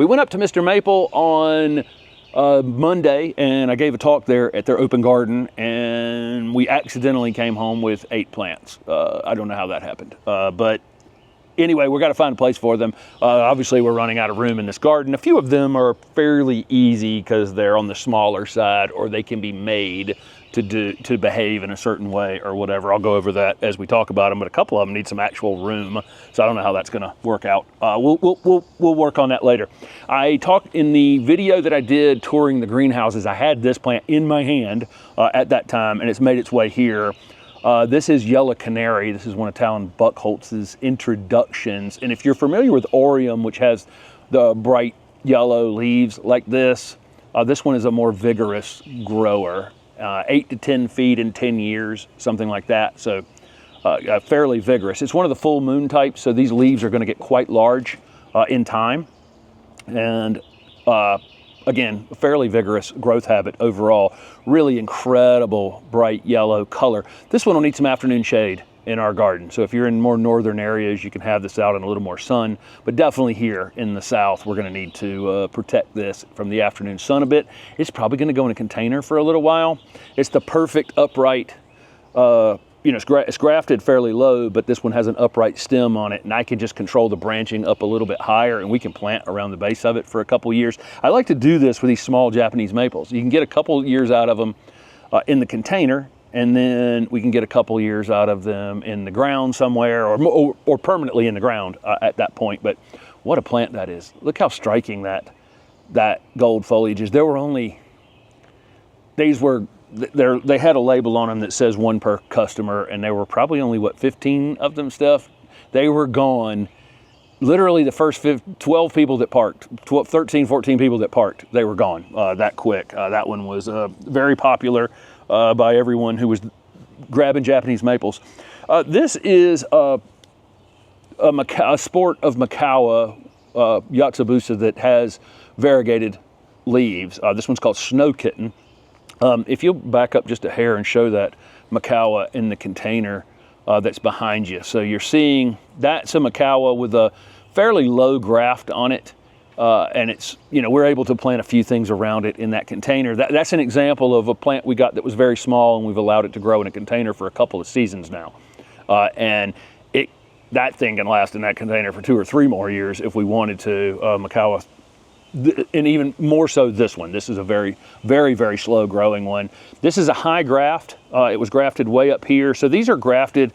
We went up to Mr. Maple on Monday, and I gave a talk there at their open garden, and we accidentally came home with 8 plants. I don't know how that happened, but anyway, we've got to find a place for them. Obviously, we're running out of room in this garden. A few of them are fairly easy because they're on the smaller side, or they can be made to behave in a certain way or whatever. I'll go over that as we talk about them, but a couple of them need some actual room, so I don't know how that's going to work out. We'll work on that later. I talked in the video that I did touring the greenhouses. I had this plant in my hand at that time, and it's made its way here. This is Yellow Canary. This is one of Talon Buchholz's introductions. And if you're familiar with Orium, which has the bright yellow leaves like this one is a more vigorous grower. 8 to 10 feet in 10 years, something like that. So fairly vigorous. It's one of the full moon types, so these leaves are going to get quite large in time. And again, a fairly vigorous growth habit overall. Really incredible bright yellow color. This one will need some afternoon shade in our garden. So if you're in more northern areas, you can have this out in a little more sun, but definitely here in the south, we're going to need to protect this from the afternoon sun a bit. It's probably going to go in a container for a little while. It's the perfect upright, it's grafted fairly low, but this one has an upright stem on it, and I can just control the branching up a little bit higher, and we can plant around the base of it for a couple years. I like to do this with these small Japanese maples. You can get a couple years out of them in the container, and then we can get a couple years out of them in the ground somewhere, or permanently in the ground at that point. But what a plant that is. Look how striking that gold foliage is. There were only, they had a label on them that says 1 per customer, and there were probably only, 15 of them, Steph? They were gone. Literally the first 12 people that parked, 13, 14 people that parked, they were gone that quick. That one was very popular by everyone who was grabbing Japanese maples. This is a sport of Makawa, Yatsubusa, that has variegated leaves. This one's called Snow Kitten. If you'll back up just a hair and show that Makawa in the container that's behind you. So you're seeing that's a Makawa with a fairly low graft on it. And it's, we're able to plant a few things around it in that container. That's an example of a plant we got that was very small, and we've allowed it to grow in a container for a couple of seasons now. And that thing can last in that container for 2 or 3 more years if we wanted to. Makawa, and even more so this one. This is a very, very, very slow growing one. This is a high graft. It was grafted way up here. So these are grafted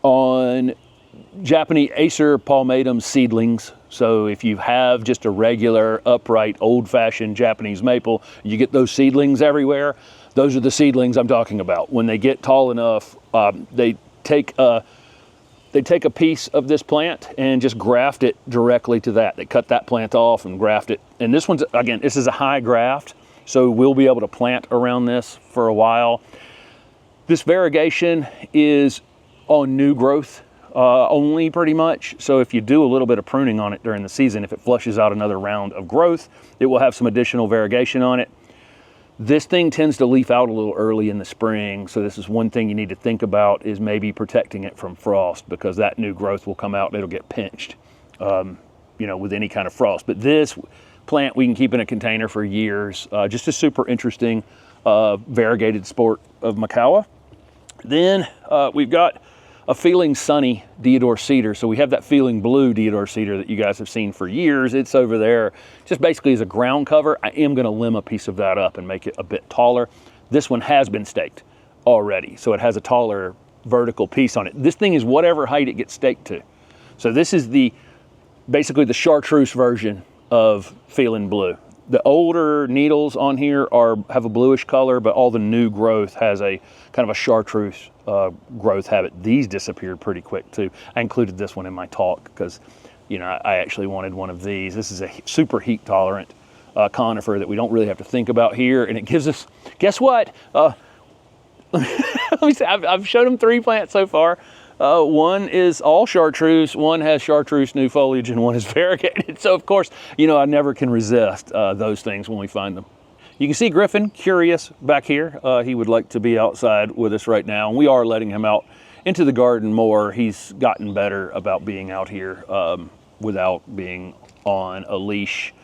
on Japanese Acer palmatum seedlings. So if you have just a regular, upright, old-fashioned Japanese maple, you get those seedlings everywhere. Those are the seedlings I'm talking about. When they get tall enough, they take a piece of this plant and just graft it directly to that. They cut that plant off and graft it. And this one's, again, this is a high graft, so we'll be able to plant around this for a while. This variegation is on new growth only, pretty much. So if you do a little bit of pruning on it during the season, if it flushes out another round of growth, it will have some additional variegation on it. This thing tends to leaf out a little early in the spring, so this is one thing you need to think about, is maybe protecting it from frost, because that new growth will come out and it'll get pinched, with any kind of frost. But this plant we can keep in a container for years. Just a super interesting variegated sport of Makawa. Then we've got a Feeling Sunny Deodar cedar. So we have that Feeling Blue Deodar cedar that you guys have seen for years. It's over there just basically as a ground cover. I am going to limb a piece of that up and make it a bit taller. This one has been staked already, so it has a taller vertical piece on it. This thing is whatever height it gets staked to. So this is basically the chartreuse version of Feeling Blue. The older needles on here have a bluish color, but all the new growth has a kind of a chartreuse growth habit. These disappeared pretty quick too. I included this one in my talk because, I actually wanted one of these. This is a super heat tolerant conifer that we don't really have to think about here, and it gives us, guess what? Let me see, I've showed them 3 plants so far. One is all chartreuse, one has chartreuse new foliage, and one is variegated. So of course, I never can resist those things when we find them. You can see Griffin, curious back here. He would like to be outside with us right now, and we are letting him out into the garden more. He's gotten better about being out here without being on a leash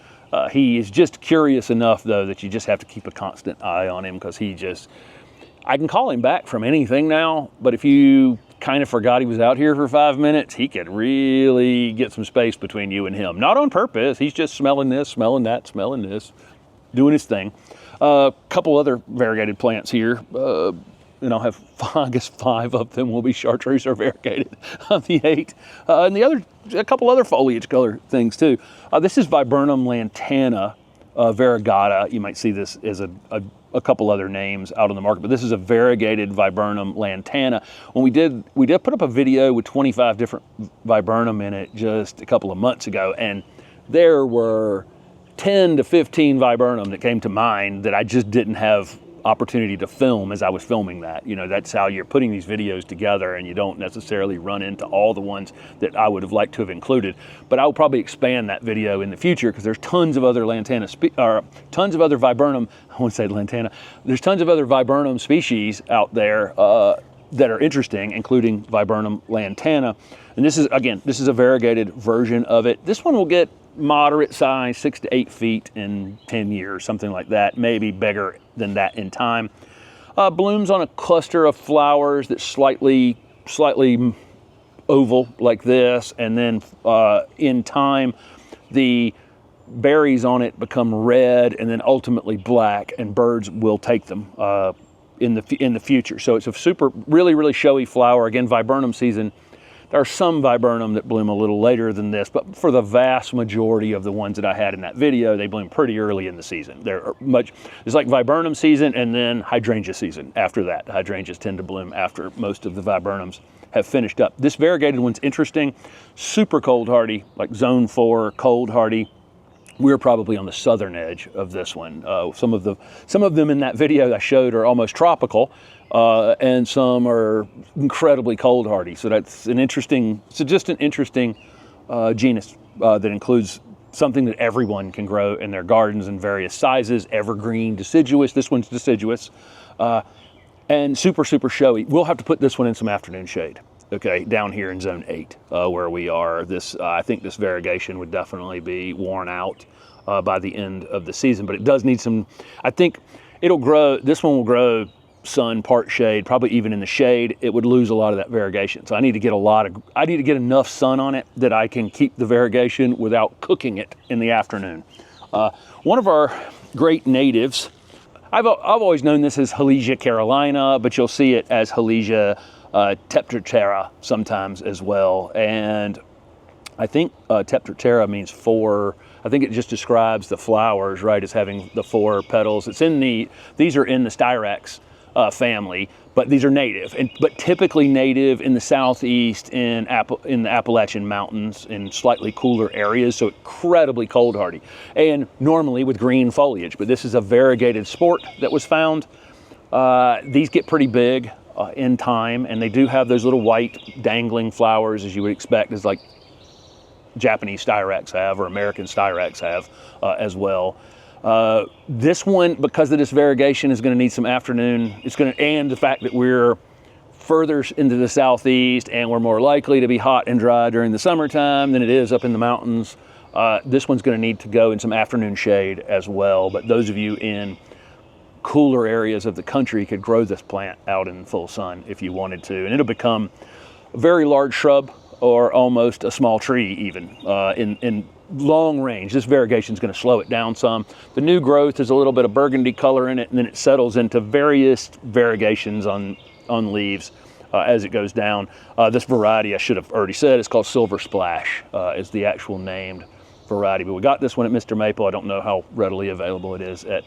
He is just curious enough, though, that you just have to keep a constant eye on him, because I can call him back from anything now, but if you kind of forgot he was out here for 5 minutes, he could really get some space between you and him. Not on purpose, he's just smelling this, smelling that, smelling this, doing his thing. A couple other variegated plants here. And I'll have, I guess, 5 of them will be chartreuse or variegated of the 8. And a couple other foliage color things too. This is Viburnum lantana variegata. You might see this as a couple other names out on the market, but this is a variegated Viburnum lantana. When we did put up a video with 25 different viburnum in it just a couple of months ago, and there were 10 to 15 viburnum that came to mind that I just didn't have opportunity to film as I was filming that. You know, that's how you're putting these videos together, and you don't necessarily run into all the ones that I would have liked to have included. But I'll probably expand that video in the future, because there's tons of other tons of other viburnum, I won't say lantana, there's tons of other viburnum species out there that are interesting, including Viburnum lantana. And this is a variegated version of it. This one will get moderate size, 6 to 8 feet in 10 years, something like that, maybe bigger than that in time. Blooms on a cluster of flowers that's slightly oval like this, and then in time the berries on it become red and then ultimately black, and birds will take them in the future. So it's a really showy flower. Again, viburnum season. There are some viburnum that bloom a little later than this, but for the vast majority of the ones that I had in that video, they bloom pretty early in the season. It's like viburnum season and then hydrangea season after that. The hydrangeas tend to bloom after most of the viburnums have finished up. This variegated one's interesting, super cold hardy, like zone 4 cold hardy. We're probably on the southern edge of this one. Some of them in that video I showed are almost tropical, and some are incredibly cold hardy. So that's just an interesting genus that includes something that everyone can grow in their gardens in various sizes, evergreen, deciduous. This one's deciduous, and super showy. We'll have to put this one in some afternoon shade. Okay, down here in zone 8, where we are. I think this variegation would definitely be worn out by the end of the season, but it does need some, I think it'll grow, this one will grow sun, part shade, probably even in the shade. It would lose a lot of that variegation. So I need to get enough sun on it that I can keep the variegation without cooking it in the afternoon. One of our great natives, I've always known this as Halesia carolina, but you'll see it as Halesia Teptroptera sometimes as well. And I think Teptroptera means 4. I think it just describes the flowers, right, as having the 4 petals. These are in the Styrax family, but these are native, but typically native in the southeast in the Appalachian Mountains in slightly cooler areas, so incredibly cold hardy, and normally with green foliage. But this is a variegated sport that was found. These get pretty big in time, and they do have those little white dangling flowers, as you would expect, as like Japanese Styrax have, or American Styrax have as well. This one, because of this variegation, is going to need some afternoon. And the fact that we're further into the southeast and we're more likely to be hot and dry during the summertime than it is up in the mountains. This one's going to need to go in some afternoon shade as well. But those of you in cooler areas of the country could grow this plant out in full sun if you wanted to, and it'll become a very large shrub or almost a small tree even in long range. This variegation is going to slow it down some. The new growth is a little bit of burgundy color in it, and then it settles into various variegations on leaves as it goes down. This variety, I should have already said, is called Silver Splash, is the actual named variety. But we got this one at Mr. Maple. I don't know how readily available it is at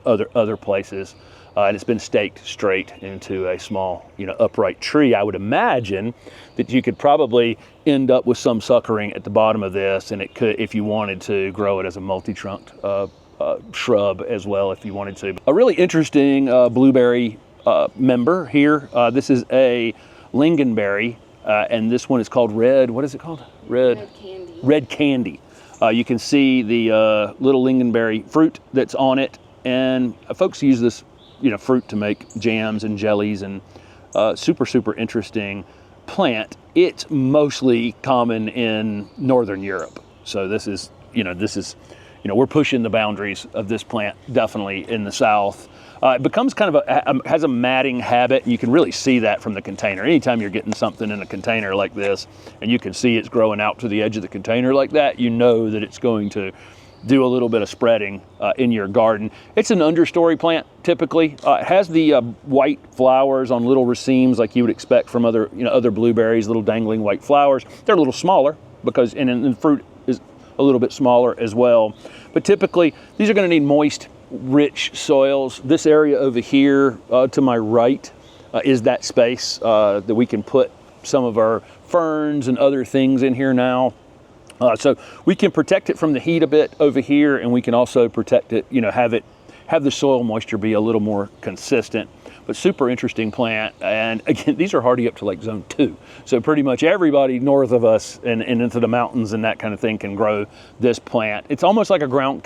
other places. And it's been staked straight into a small, upright tree. I would imagine that you could probably end up with some suckering at the bottom of this, and it could, if you wanted to, grow it as a multi-trunked shrub as well, if you wanted to. A really interesting blueberry member here. This is a lingonberry, and this one is called red. What is it called? Red candy. Red candy. You can see the little lingonberry fruit that's on it, and folks use this fruit to make jams and jellies, and super interesting plant. It's mostly common in Northern Europe. So this is you know, we're pushing the boundaries of this plant definitely in the South. It becomes kind of has a matting habit. You can really see that from the container. Anytime you're getting something in a container like this, and you can see it's growing out to the edge of the container like that, you know that it's going to do a little bit of spreading in your garden. It's an understory plant typically. It has the white flowers on little racemes like you would expect from other, you know, other blueberries, little dangling white flowers. They're a little smaller because, and the fruit is a little bit smaller as well. But typically, these are going to need moist, rich soils. This area over here to my right is that space that we can put some of our ferns and other things in here now. So we can protect it from the heat a bit over here, and we can also protect it, you know, have the soil moisture be a little more consistent. But super interesting plant, and again, these are hardy up to like zone 2. So pretty much everybody north of us and into the mountains and that kind of thing can grow this plant. It's almost like a ground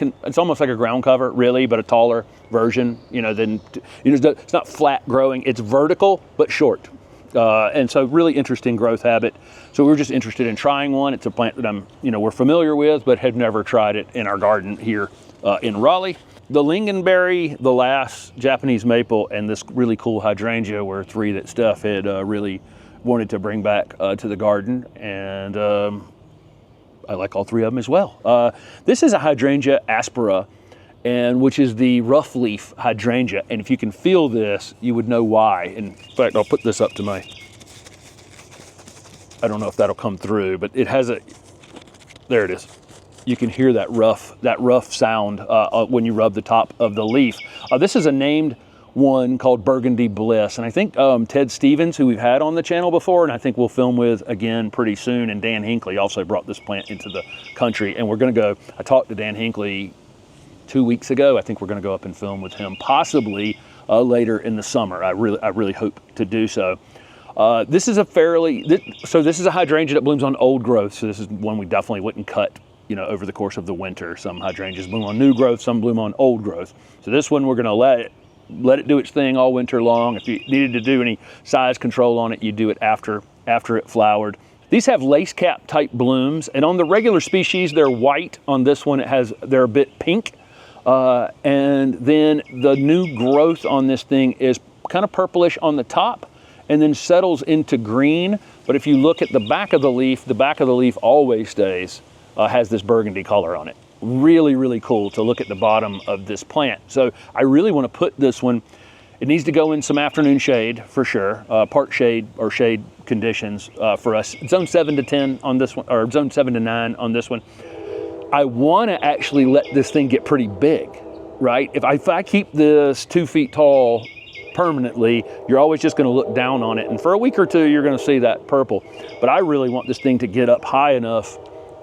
cover, really, but a taller version. You know, it's not flat growing; it's vertical but short. And so really interesting growth habit. So we're just interested in trying one. It's a plant that we're familiar with, but had never tried it in our garden here in Raleigh. The lingonberry, the last Japanese maple, and this really cool hydrangea were 3 that Steph had really wanted to bring back to the garden. And I like all 3 of them as well. This is a hydrangea aspera, and which is the rough leaf hydrangea. And if you can feel this, you would know why. In fact, I'll put this up to I don't know if that'll come through, but it has there it is. You can hear that rough sound when you rub the top of the leaf. This is a named one called Burgundy Bliss. And I think Ted Stevens, who we've had on the channel before, and I think we'll film with again pretty soon, and Dan Hinckley also brought this plant into the country. And we're gonna go, I talked to Dan Hinckley 2 weeks ago. I think we're gonna go up and film with him, possibly later in the summer. I really hope to do so. This is a this is a hydrangea that blooms on old growth. So this is one we definitely wouldn't cut, you know, over the course of the winter. Some hydrangeas bloom on new growth, some bloom on old growth. So this one we're gonna let it do its thing all winter long. If you needed to do any size control on it, you do it after it flowered. These have lace cap type blooms, and on the regular species, they're white. On this one, they're a bit pink. And then the new growth on this thing is kind of purplish on the top and then settles into green. But if you look at the back of the leaf always stays, has this burgundy color on it. Really, really cool to look at the bottom of this plant. So I really want to put this one, it needs to go in some afternoon shade for sure, part shade or shade conditions for us. Zone 7 to 10 on this one, or zone 7 to 9 on this one. I want to actually let this thing get pretty big, right? If I keep this 2 feet tall permanently, you're always just going to look down on it. And for a week or two, you're going to see that purple. But I really want this thing to get up high enough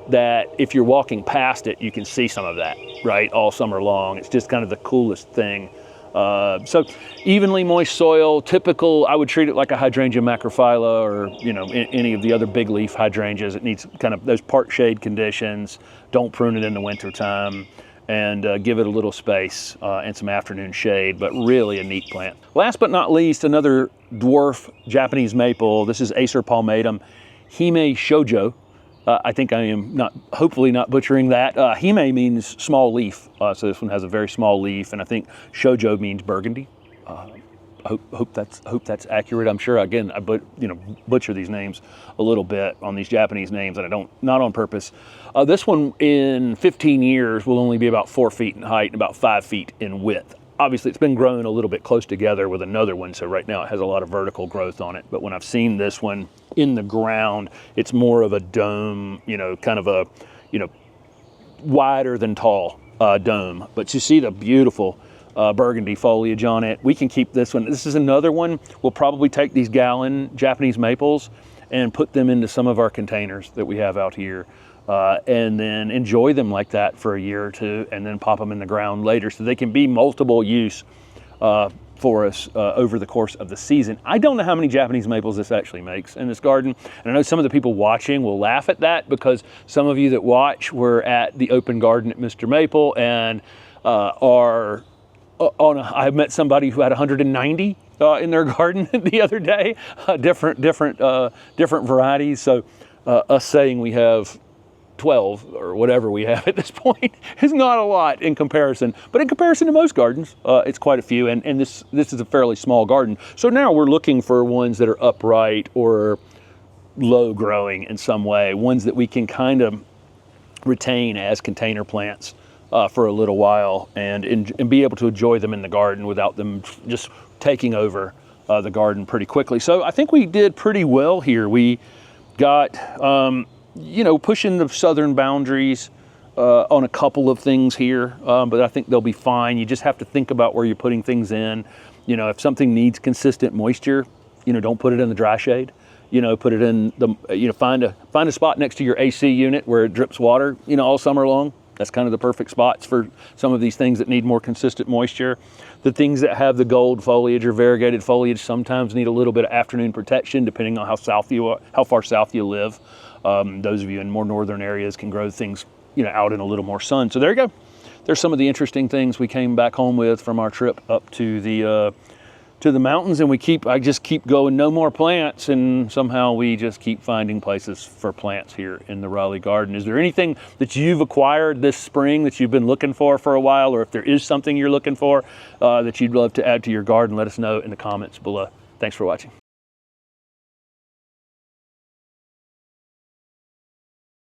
that if you're walking past it, you can see some of that, right? All summer long. It's just kind of the coolest thing. So evenly moist soil, typical, I would treat it like a hydrangea macrophylla or, you know, any of the other big leaf hydrangeas. It needs kind of those part shade conditions. Don't prune it in the winter time, and give it a little space and some afternoon shade, but really a neat plant. Last but not least, another dwarf Japanese maple. This is Acer palmatum, Hime Shojo. I think I am hopefully not butchering that. Hime means small leaf, so this one has a very small leaf, and I think Shojo means burgundy. Hope that's accurate. I'm sure, again, I butcher these names a little bit on these Japanese names, and I don't, not on purpose. This one in 15 years will only be about 4 feet in height and about 5 feet in width. Obviously, it's been growing a little bit close together with another one, so right now it has a lot of vertical growth on it. But when I've seen this one in the ground, it's more of a dome, you know, kind of a, you know, wider than tall dome. But you see the beautiful burgundy foliage on it. We can keep this one. This is another one. We'll probably take these gallon Japanese maples and put them into some of our containers that we have out here. And then enjoy them like that for a year or two, and then pop them in the ground later so they can be multiple use for us over the course of the season. I don't know how many Japanese maples this actually makes in this garden, and I know some of the people watching will laugh at that because some of you that watch were at the open garden at Mr. Maple and I met somebody who had 190 in their garden the other day, different varieties. So us saying we have 12 or whatever we have at this point is not a lot in comparison. But in comparison to most gardens, it's quite a few. And this is a fairly small garden. So now we're looking for ones that are upright or low growing in some way, ones that we can kind of retain as container plants for a little while and be able to enjoy them in the garden without them just taking over the garden pretty quickly. So I think we did pretty well here. We got, you know, pushing the southern boundaries on a couple of things here, but I think they'll be fine. You just have to think about where you're putting things in. You know, if something needs consistent moisture, you know, don't put it in the dry shade. You know, put it in the, you know, find a spot next to your AC unit where it drips water, you know, all summer long. That's kind of the perfect spots for some of these things that need more consistent moisture. The things that have the gold foliage or variegated foliage sometimes need a little bit of afternoon protection, depending on how far south you live. Those of you in more northern areas can grow things, you know, out in a little more sun. So there you go. There's some of the interesting things we came back home with from our trip up to the mountains, and I just keep going, no more plants, and somehow we just keep finding places for plants here in the Raleigh garden. Is there anything that you've acquired this spring that you've been looking for a while, or if there is something you're looking for that you'd love to add to your garden, let us know in the comments below. Thanks for watching.